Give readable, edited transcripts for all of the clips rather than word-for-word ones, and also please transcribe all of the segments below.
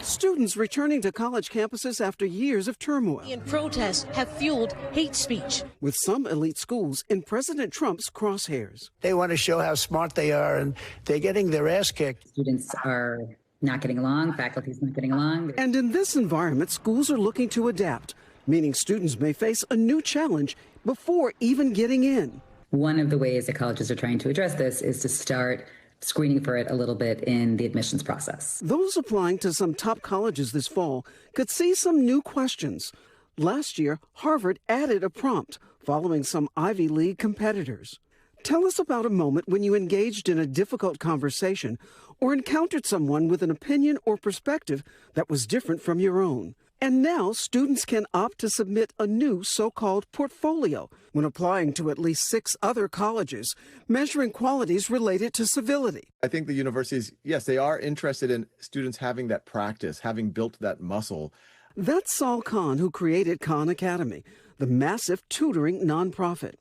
Students returning to college campuses after years of turmoil. And protests have fueled hate speech. With some elite schools in President Trump's crosshairs. They want to show how smart they are, and they're getting their ass kicked. Students are not getting along, faculty's not getting along. And in this environment, schools are looking to adapt, meaning students may face a new challenge before even getting in. One of the ways that colleges are trying to address this is to start screening for it a little bit in the admissions process. Those applying to some top colleges this fall could see some new questions. Last year, Harvard added a prompt following some Ivy League competitors. Tell us about a moment when you engaged in a difficult conversation or encountered someone with an opinion or perspective that was different from your own. And now students can opt to submit a new so-called portfolio when applying to at least 6 other colleges, measuring qualities related to civility. I think the universities, yes, they are interested in students having that practice, having built that muscle. That's Saul Khan, who created Khan Academy, the massive tutoring nonprofit.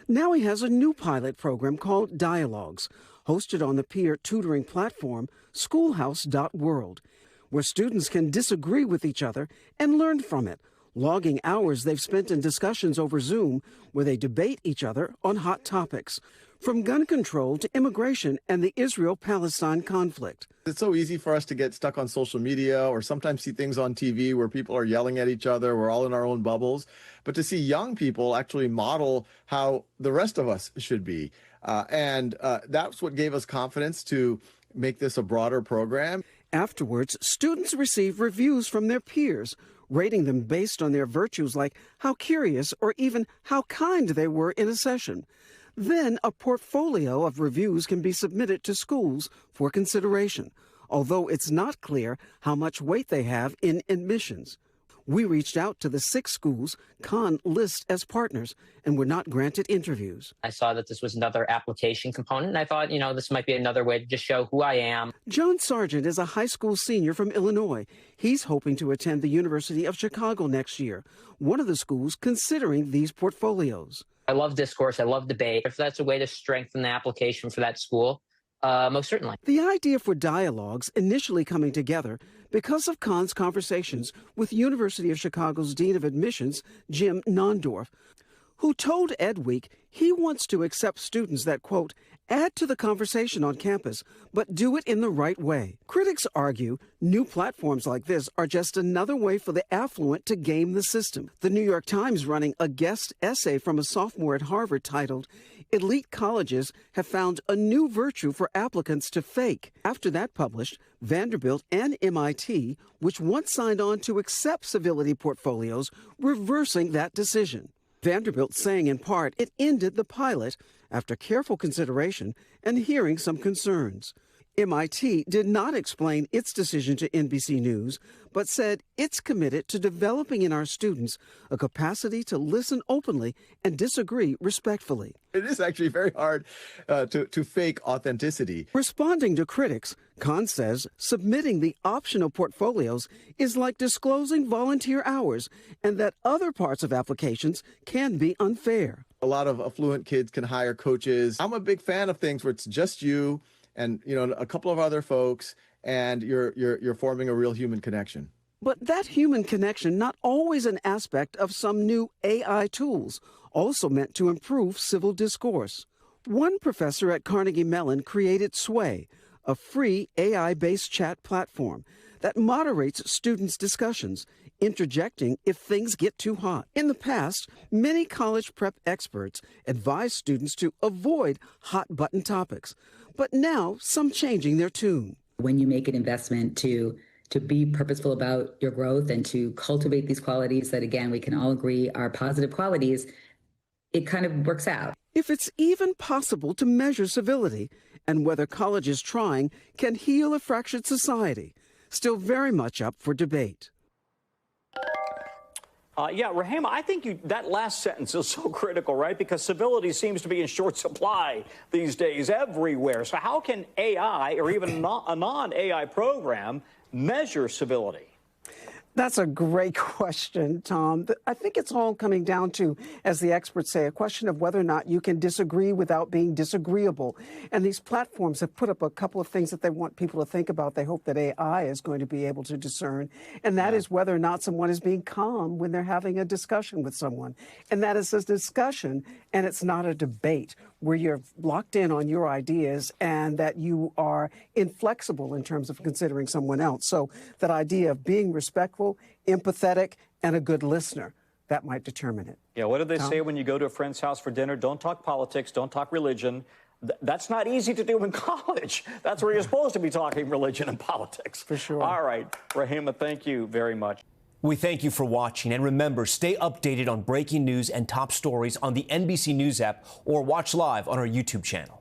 Now he has a new pilot program called Dialogues, hosted on the peer tutoring platform schoolhouse.world, where students can disagree with each other and learn from it, logging hours they've spent in discussions over Zoom where they debate each other on hot topics, from gun control to immigration and the Israel-Palestine conflict. It's so easy for us to get stuck on social media or sometimes see things on TV where people are yelling at each other. We're all in our own bubbles. But to see young people actually model how the rest of us should be. And that's what gave us confidence to make this a broader program. Afterwards, students receive reviews from their peers, rating them based on their virtues like how curious or even how kind they were in a session. Then a portfolio of reviews can be submitted to schools for consideration, although it's not clear how much weight they have in admissions. We reached out to the 6 schools Khan lists as partners and were not granted interviews. I saw that this was another application component, and I thought, this might be another way to just show who I am. John Sargent is a high school senior from Illinois. He's hoping to attend the University of Chicago next year, one of the schools considering these portfolios. I love discourse. I love debate. If that's a way to strengthen the application for that school, most certainly. The idea for Dialogues initially coming together because of Khan's conversations with University of Chicago's Dean of Admissions, Jim Nondorf, who told Ed Week he wants to accept students that, quote, add to the conversation on campus, but do it in the right way. Critics argue new platforms like this are just another way for the affluent to game the system. The New York Times running a guest essay from a sophomore at Harvard titled, Elite Colleges Have Found a New Virtue for Applicants to Fake. After that published, Vanderbilt and MIT, which once signed on to accept civility portfolios, reversing that decision. Vanderbilt saying in part it ended the pilot after careful consideration and hearing some concerns. MIT did not explain its decision to NBC News, but said it's committed to developing in our students a capacity to listen openly and disagree respectfully. It is actually very hard to fake authenticity. Responding to critics, Khan says submitting the optional portfolios is like disclosing volunteer hours and that other parts of applications can be unfair. A lot of affluent kids can hire coaches. I'm a big fan of things where it's just you and a couple of other folks, and you're forming a real human connection. But that human connection not always an aspect of some new AI tools, also meant to improve civil discourse. One professor at Carnegie Mellon created Sway, a free AI-based chat platform that moderates students' discussions, interjecting if things get too hot. In the past, many college prep experts advise students to avoid hot-button topics, but now some changing their tune. When you make an investment to be purposeful about your growth and to cultivate these qualities that, again, we can all agree are positive qualities, it kind of works out. If it's even possible to measure civility and whether colleges trying can heal a fractured society, still very much up for debate. Yeah, Rahema, I think that last sentence is so critical, right? Because civility seems to be in short supply these days everywhere. So how can AI or even a non-AI program measure civility? That's a great question, Tom. I think it's all coming down to, as the experts say, a question of whether or not you can disagree without being disagreeable. And these platforms have put up a couple of things that they want people to think about. They hope that AI is going to be able to discern, and that is whether or not someone is being calm when they're having a discussion with someone. And that is a discussion, and it's not a debate where you're locked in on your ideas and that you are inflexible in terms of considering someone else. So that idea of being respectful, empathetic, and a good listener, that might determine it. Yeah, what do they say when you go to a friend's house for dinner? Don't talk politics, don't talk religion. That's not easy to do in college. That's where you're supposed to be talking religion and politics. For sure. All right, Rahima, thank you very much. We thank you for watching, and remember, stay updated on breaking news and top stories on the NBC News app or watch live on our YouTube channel.